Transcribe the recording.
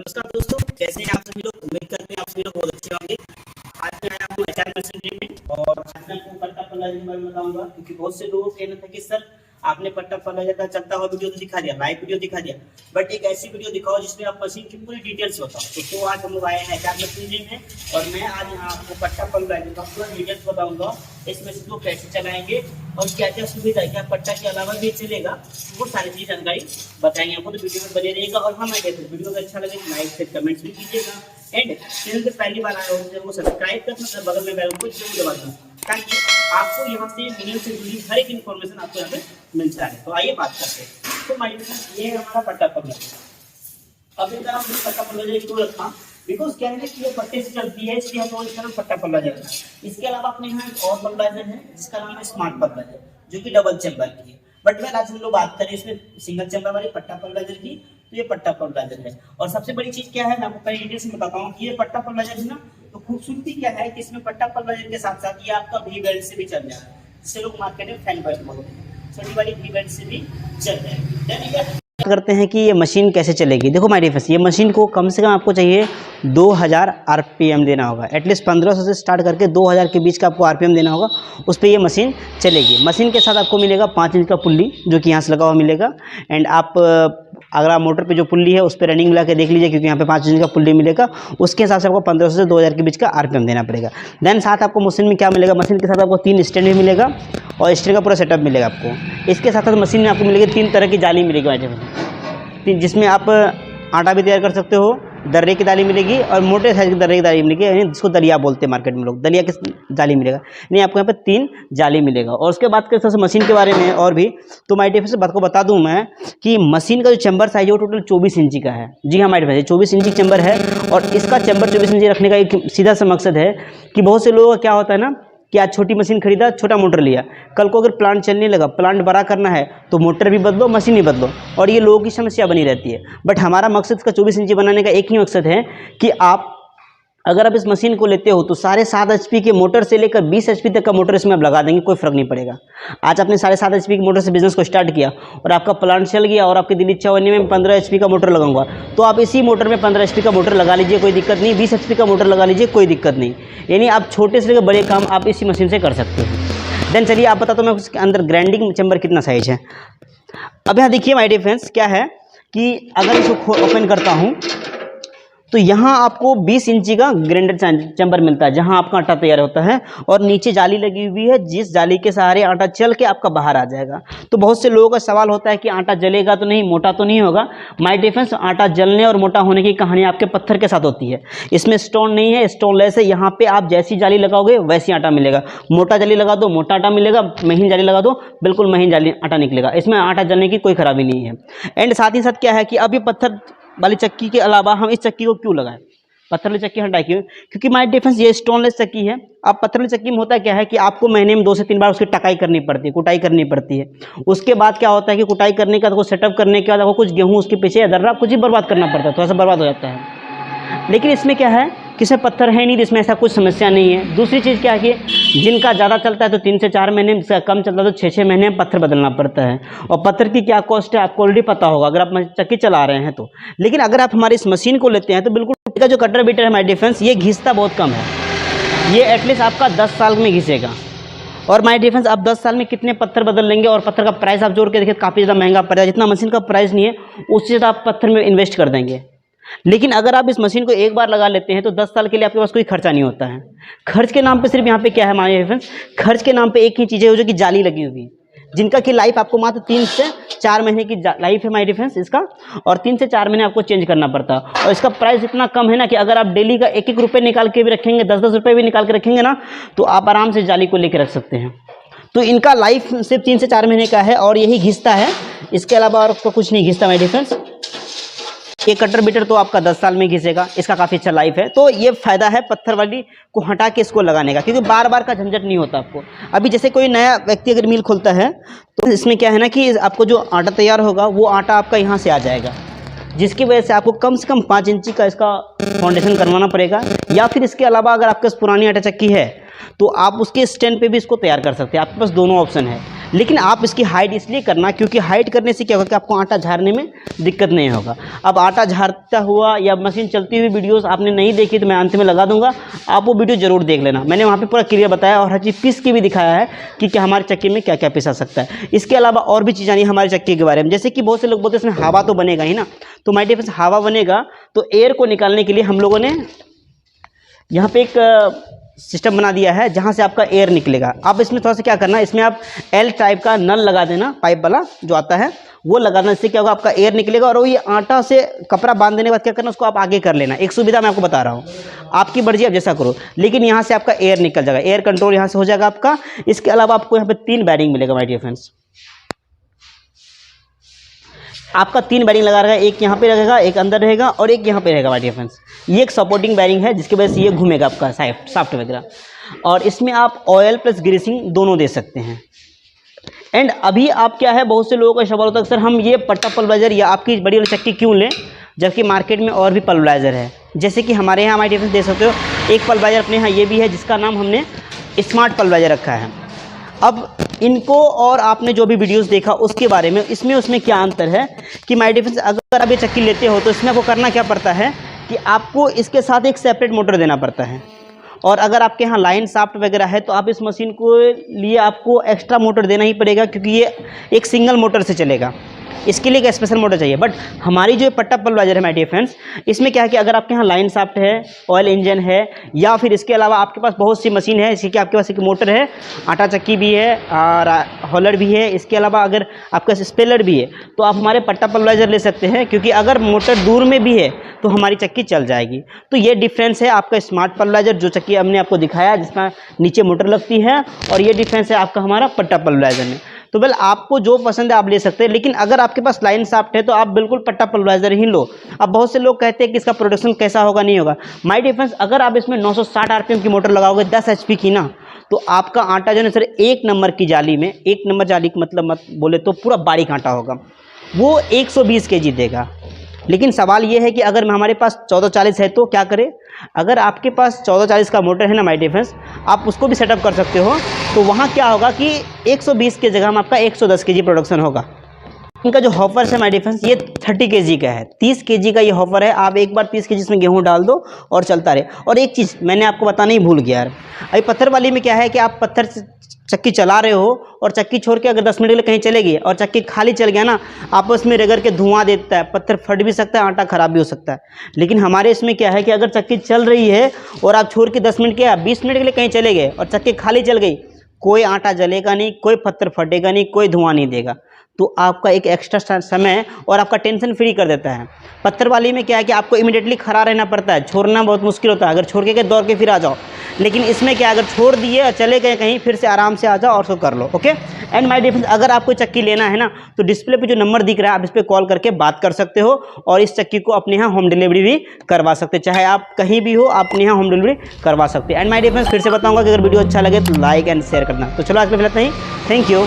नमस्कार दोस्तों, कैसे हैं आप सभी लोग। उम्मीद करते हैं आप सभी लोग बहुत अच्छे होंगे। आज मैं आया हूँ एचआर मशीनरी में और आज मैं आपको पट्टा फर्टिलाइजर के बारे में बताऊंगा, क्योंकि बहुत से लोगों का कहना था कि सर आपने पट्टा फर्टिलाइजर का चलता हुआ वीडियो तो दिखा दिया, लाइव वीडियो दिखा दिया, बट एक ऐसी वीडियो दिखाओ जिसमें आप मशीन की पूरी डिटेल्स बताओ। तो आज हम लोग आए हैं एचआर मशीनरी में और मैं आज यहाँ आपको पट्टा फर्टिलाइजर का पूरा डिटेल्स बताऊंगा। इस मशीन को कैसे चलाएंगे और क्या क्या सुविधा है, क्या पट्टा के अलावा भी चलेगा, वो सारी चीज जानकारी बताएंगे आपको। तो वीडियो में बने रहेगा और हम आएंगे तो वीडियो अच्छा लगे तो लाइक से कमेंट्स भी कीजिएगा एंड चैनल पे पहली बार आए हो तो वो सब्सक्राइब कर मतलब बगल में बेल को जरूर दबा दें, ताकि आपको यहाँ से वीडियो से जुड़ी हर एक इन्फॉर्मेशन आपको यहाँ पे मिल जाए। तो आइए बात करते हैं। तो माय डियर, ये हमारा पट्टा फर्टिलाइजर। अब इनका हमने पट्टा फर्टिलाइजर क्यों रखा, बिकॉज क्या है कि ये पट्टे से चलती है, इसलिए हम इसका नाम पट्टा फर्टिलाइजर है। इसके अलावा अपने यहाँ एक और फर्टिलाइजर है जिसका नाम है स्मार्ट फर्टिलाइजर, जो कि डबल चैम्बर की है। बट मैं आज हम लोग बात करें इसमें सिंगल चैम्बर वाली पट्टा फर्टिलाइजर की, तो ये पट्टा फर्टिलाइजर है। और सबसे बड़ी चीज क्या है, मैं आपको पहले डिटेल्स में बताता हूँ कि ये पट्टा फर्टिलाइजर है ना, तो खूबसूरती क्या है कि इसमें पट्टा फर्टिलाइजर के साथ साथ ये आपका वी बेल्ट से भी चल जाए, जिससे लोग मार्केट में फैन बेल्ट बोलते हैं, छोटी वाली वी बेल्ट से भी चल जाए। करते हैं कि ये मशीन कैसे चलेगी। देखो माय डियर फ्रेंड्स, ये मशीन को कम से कम आपको चाहिए 2000 आरपीएम देना होगा। एटलीस्ट 1500 से स्टार्ट करके 2000 के बीच का आपको आरपीएम देना होगा, उस पर ये मशीन चलेगी। मशीन के साथ आपको मिलेगा 5 इंच का पुल्ली, जो कि यहाँ से लगा हुआ मिलेगा। एंड आप अगर आप मोटर पे जो पुल्ली है उस पर रनिंग मिला के देख लीजिए, क्योंकि यहाँ पे 5 इंच का पुल्ली मिलेगा। उसके हिसाब से आपको 1500 से 2000 के बीच का आरपीएम देना पड़ेगा। देन साथ आपको मशीन में क्या मिलेगा, मशीन के साथ आपको 3 स्टैंड भी मिलेगा और स्टैंड का पूरा सेटअप मिलेगा आपको। इसके साथ साथ मशीन में आपको मिलेगी 3 तरह की जाली मिलेगी माय डियर फ्रेंड्स, जिसमें आप आटा भी तैयार कर सकते हो, दर्रे की दाली मिलेगी और मोटे साइज की दर्रे की दाली मिलेगी, यानी जिसको दलिया बोलते हैं मार्केट में लोग, दलिया की जाली मिलेगा। नहीं, आपको यहाँ पे 3 जाली मिलेगा। और उसके बाद के मशीन के बारे में और भी, तो माय डियर फ्रेंड्स बात को बता दूं मैं कि मशीन का जो चैम्बर साइज है वो टोटल 24 इंची का है। जी हाँ माय डियर फ्रेंड्स, 24 इंची चैम्बर है। और इसका चैम्बर 24 इंची रखने का एक सीधा सा मकसद है कि बहुत से लोगों का क्या होता है ना कि आज छोटी मशीन खरीदा, छोटा मोटर लिया, कल को अगर प्लांट चलने लगा, प्लांट बड़ा करना है तो मोटर भी बदलो, मशीन भी बदलो, और ये लोगों की समस्या बनी रहती है। बट हमारा मकसद इसका 24 इंची बनाने का एक ही मकसद है कि अगर आप इस मशीन को लेते हो तो 7.5 HP के मोटर से लेकर 20 HP तक का मोटर इसमें आप लगा देंगे, कोई फर्क नहीं पड़ेगा। आज आपने 7.5 HP की मोटर से बिजनेस को स्टार्ट किया और आपका प्लांट चल गया और आपकी दिल इच्छा होने में 15 HP का मोटर लगाऊंगा, तो आप इसी मोटर में 15 HP का मोटर लगा लीजिए, कोई दिक्कत नहीं। 20 HP का मोटर लगा लीजिए, कोई दिक्कत नहीं। यानी आप छोटे से लेकर बड़े काम आप इसी मशीन से कर सकते हैं। देन चलिए आप बता दो मैं उसके अंदर ग्राइंडिंग चैम्बर कितना साइज है। अब यहाँ देखिए माय डियर फ्रेंड्स, क्या है कि अगर इसको ओपन करता हूँ तो यहाँ आपको 20 इंची का ग्राइंडर चैम्बर मिलता है, जहाँ आपका आटा तैयार होता है। और नीचे जाली लगी हुई है, जिस जाली के सहारे आटा चल के आपका बाहर आ जाएगा। तो बहुत से लोगों का सवाल होता है कि आटा जलेगा तो नहीं, मोटा तो नहीं होगा। माय डियर फ्रेंड्स, आटा जलने और मोटा होने की कहानी आपके पत्थर के साथ होती है। इसमें स्टोन नहीं है, स्टोनलेस है। यहाँ पे आप जैसी जाली लगाओगे वैसी आटा मिलेगा। मोटा जाली लगा दो मोटा आटा मिलेगा, महीन जाली लगा दो बिल्कुल महीन जाली आटा निकलेगा। इसमें आटा जलने की कोई खराबी नहीं है। एंड साथ ही साथ क्या है कि अब ये पत्थर वाली चक्की के अलावा हम इस चक्की को क्यों लगाएं, पत्थर वाली चक्की हटाए क्यों, क्योंकि माय डियर फ्रेंड्स ये स्टोनलेस चक्की है। अब पत्थर वाली चक्की में होता क्या है कि आपको महीने में 2 से 3 बार उसकी टकाई करनी पड़ती है, कुटाई करनी पड़ती है। उसके बाद क्या होता है कि कुटाई करने के बाद कुछ सेटअप करने के बाद आपको कुछ गेहूँ उसके पीछे दर्रा कुछ ही बर्बाद करना पड़ता है, थोड़ा सा बर्बाद हो जाता है। लेकिन इसमें क्या है कि इसमें पत्थर है नहीं, तो इसमें ऐसा कुछ समस्या नहीं है। दूसरी चीज़ क्या है कि जिनका ज़्यादा चलता है तो 3 से 4 महीने में, जिसका कम चलता है तो 6-6 महीने में पत्थर बदलना पड़ता है। और पत्थर की क्या कॉस्ट है आपको ऑलरेडी पता होगा अगर आप चक्की चला रहे हैं तो। लेकिन अगर आप हमारी इस मशीन को लेते हैं तो बिल्कुल इसका जो कटर बीटर है माय डियर फ्रेंड्स, ये घिसता बहुत कम है। ये एटलीस्ट आपका 10 साल में घिसेगा। और माय डियर फ्रेंड्स, आप 10 साल में कितने पत्थर बदल लेंगे, और पत्थर का प्राइस आप जोड़ के देखिए काफ़ी ज़्यादा महंगा पड़ जाएगा। जितना मशीन का प्राइस नहीं है उससे ज़्यादा आप पत्थर में इन्वेस्ट कर देंगे। लेकिन अगर आप इस मशीन को एक बार लगा लेते हैं तो 10 साल के लिए आपके पास कोई खर्चा नहीं होता है। खर्च के नाम पे सिर्फ यहाँ पे क्या है माय डियर फ्रेंड्स, खर्च के नाम पे एक ही चीज़ है, जो कि जाली लगी हुई है, जिनका कि लाइफ आपको मात्र 3 से 4 महीने की लाइफ है माय डियर फ्रेंड्स इसका। और 3 से 4 महीने आपको चेंज करना पड़ता है। और इसका प्राइस इतना कम है ना कि अगर आप डेली का 1-1 रुपये निकाल के भी रखेंगे, 10-10 रुपये भी निकाल के रखेंगे ना, तो आप आराम से जाली को लेकर रख सकते हैं। तो इनका लाइफ सिर्फ 3 से 4 महीने का है और यही घिसता है, इसके अलावा और आपको कुछ नहीं घिसता माय डियर फ्रेंड्स। ये कटर बीटर तो आपका 10 साल में घिसेगा, इसका काफ़ी अच्छा लाइफ है। तो ये फ़ायदा है पत्थर वाली को हटा के इसको लगाने का, क्योंकि बार बार का झंझट नहीं होता आपको। अभी जैसे कोई नया व्यक्ति अगर मिल खोलता है तो इसमें क्या है ना कि आपको जो आटा तैयार होगा वो आटा आपका यहाँ से आ जाएगा, जिसकी वजह से आपको कम से कम 5 इंची का इसका फाउंडेशन करवाना पड़ेगा। या फिर इसके अलावा अगर आपके पास पुरानी आटा चक्की है तो आप उसके स्टैंड पे भी इसको तैयार कर सकते हैं। आपके पास दोनों ऑप्शन है। लेकिन आप इसकी हाइट इसलिए करना क्योंकि हाइट करने से क्या होगा कि आपको आटा झाड़ने में दिक्कत नहीं होगा। अब आटा झाड़ता हुआ या मशीन चलती हुई वीडियोस आपने नहीं देखी तो मैं अंत में लगा दूंगा, आप वो वीडियो जरूर देख लेना। मैंने वहाँ पे पूरा क्लियर बताया और हर चीज़ पीस के भी दिखाया है कि क्या हमारे चक्की में क्या क्या पिसा सकता है। इसके अलावा और भी चीज़ आनी हमारे चक्की के बारे में, जैसे कि बहुत से लोग बोलते हैं इसमें हवा तो बनेगा ही ना, तो माय डियर फ्रेंड्स हवा बनेगा तो एयर को निकालने के लिए हम लोगों ने यहाँ पे एक सिस्टम बना दिया है जहाँ से आपका एयर निकलेगा। आप इसमें थोड़ा सा क्या करना, इसमें आप एल टाइप का नल लगा देना, पाइप वाला जो आता है वो लगाना, इससे क्या होगा आपका एयर निकलेगा। और वो ये आटा से कपड़ा बांध देने के बाद क्या करना, उसको आप आगे कर लेना। एक सुविधा मैं आपको बता रहा हूँ, आपकी मर्जी आप जैसा करो, लेकिन यहाँ से आपका एयर निकल जाएगा, एयर कंट्रोल यहाँ से हो जाएगा आपका। इसके अलावा आपको यहाँ पे 3 बैरिंग मिलेगा माय डियर फ्रेंड्स, आपका 3 बैरिंग लगा रहेगा, एक यहाँ पे रहेगा, एक अंदर रहेगा और एक यहाँ पे रहेगा माय डियर फ्रेंड्स। ये एक सपोर्टिंग बैरिंग है जिसकी वजह से ये घूमेगा आपका साफ्ट वगैरह, और इसमें आप ऑयल प्लस ग्रीसिंग दोनों दे सकते हैं। एंड अभी आप क्या है, बहुत से लोगों का सवाल होता है सर हम ये पट्टा पल्वराइजर या आपकी बड़ी वाली चक्की क्यों लें जबकि मार्केट में और भी पल्वराइजर है। जैसे कि हमारे यहाँ माय डियर फ्रेंड्स देख सकते हो, एक पल्वराइजर अपने यहाँ ये भी है जिसका नाम हमने स्मार्ट पल्वराइजर रखा है। अब इनको और आपने जो भी वीडियोस देखा उसके बारे में, इसमें उसमें क्या अंतर है कि माय डियर फ्रेंड्स अगर आप ये चक्की लेते हो तो इसमें आपको करना क्या पड़ता है कि आपको इसके साथ एक सेपरेट मोटर देना पड़ता है। और अगर आपके यहाँ लाइन शाफ्ट वगैरह है तो आप इस मशीन को लिए आपको एक्स्ट्रा मोटर देना ही पड़ेगा क्योंकि ये एक सिंगल मोटर से चलेगा, इसके लिए एक स्पेशल मोटर चाहिए। बट हमारी जो पट्टा पल्वराइजर है माय डियर फ्रेंड्स, इसमें क्या है कि अगर आपके यहाँ लाइन शाफ्ट है, ऑयल इंजन है, या फिर इसके अलावा आपके पास बहुत सी मशीन है, इसकी आपके पास एक मोटर है, आटा चक्की भी है और हॉलर भी है, इसके अलावा अगर आपका स्पेलर भी है तो आप हमारे पट्टा पल्वराइजर ले सकते हैं क्योंकि अगर मोटर दूर में भी है तो हमारी चक्की चल जाएगी। तो ये डिफरेंस है आपका स्मार्ट पल्वराइजर जो चक्की हमने आपको दिखाया जिसमें नीचे मोटर लगती है, और ये डिफरेंस है आपका हमारा पट्टा पल्वराइजर में। तो वेल आपको जो पसंद है आप ले सकते हैं, लेकिन अगर आपके पास लाइन शाफ्ट है तो आप बिल्कुल पट्टा पल्वराइजर ही लो। अब बहुत से लोग कहते हैं कि इसका प्रोडक्शन कैसा होगा, नहीं होगा। माय डियर फ्रेंड्स अगर आप इसमें 960 आरपीएम की मोटर लगाओगे 10 HP की ना, तो आपका आटा जो है सर 1 नंबर की जाली में, 1 नंबर जाली का मतलब मत बोले तो पूरा बारीक आटा होगा, वो 120 kg देगा। लेकिन सवाल ये है कि अगर हमारे पास 1440 है तो क्या करें। अगर आपके पास 1440 का मोटर है ना माय डियर फ्रेंड्स, आप उसको भी सेटअप कर सकते हो, तो वहाँ क्या होगा कि 120 के जगह में आपका 110 kg प्रोडक्शन होगा। इनका जो हॉपर है माय डियर फ्रेंड्स ये 30 kg का है, 30 kg का ये हॉपर है। आप एक बार 30 kg इसमें गेहूँ डाल दो और चलता रहे। और एक चीज़ मैंने आपको बताना ही भूल गया यार, अभी पत्थर वाली में क्या है कि आप पत्थर चक्की चला रहे हो और चक्की छोड़ के अगर 10 मिनट के लिए कहीं चले गई और चक्की खाली चल गया ना, आपस में रगड़ के धुआं देता है, पत्थर फट भी सकता है, आटा खराब भी हो सकता है। लेकिन हमारे इसमें क्या है कि अगर चक्की चल रही है और आप छोड़ के 10 मिनट के या 20 मिनट के लिए कहीं चले गए और चक्की खाली चल गई, कोई आटा जलेगा नहीं, कोई पत्थर फटेगा नहीं, कोई धुआं नहीं देगा। तो आपका एक एक्स्ट्रा समय और आपका टेंशन फ्री कर देता है। पत्थर वाली में क्या है कि आपको इमीडिएटली खड़ा रहना पड़ता है, छोड़ना बहुत मुश्किल होता है, अगर छोड़ के दौड़ के फिर आ जाओ। लेकिन इसमें क्या, अगर छोड़ दिए और चले गए कहीं, फिर से आराम से आ जाओ और उसको कर लो। Okay and my dear friends अगर आपको चक्की लेना है ना तो डिस्प्ले पे जो नंबर दिख रहा है आप इस पर कॉल करके बात कर सकते हो और इस चक्की को अपने यहाँ होम डिलीवरी भी करवा सकते हैं। चाहे आप कहीं भी हो आप अपने यहाँ होम डिलीवरी करवा सकते हैं। एंड माय डियर फ्रेंड्स फिर से बताऊंगा कि अगर वीडियो अच्छा लगे तो लाइक एंड शेयर करना। तो चलो आज के लिए इतना ही, थैंक यू।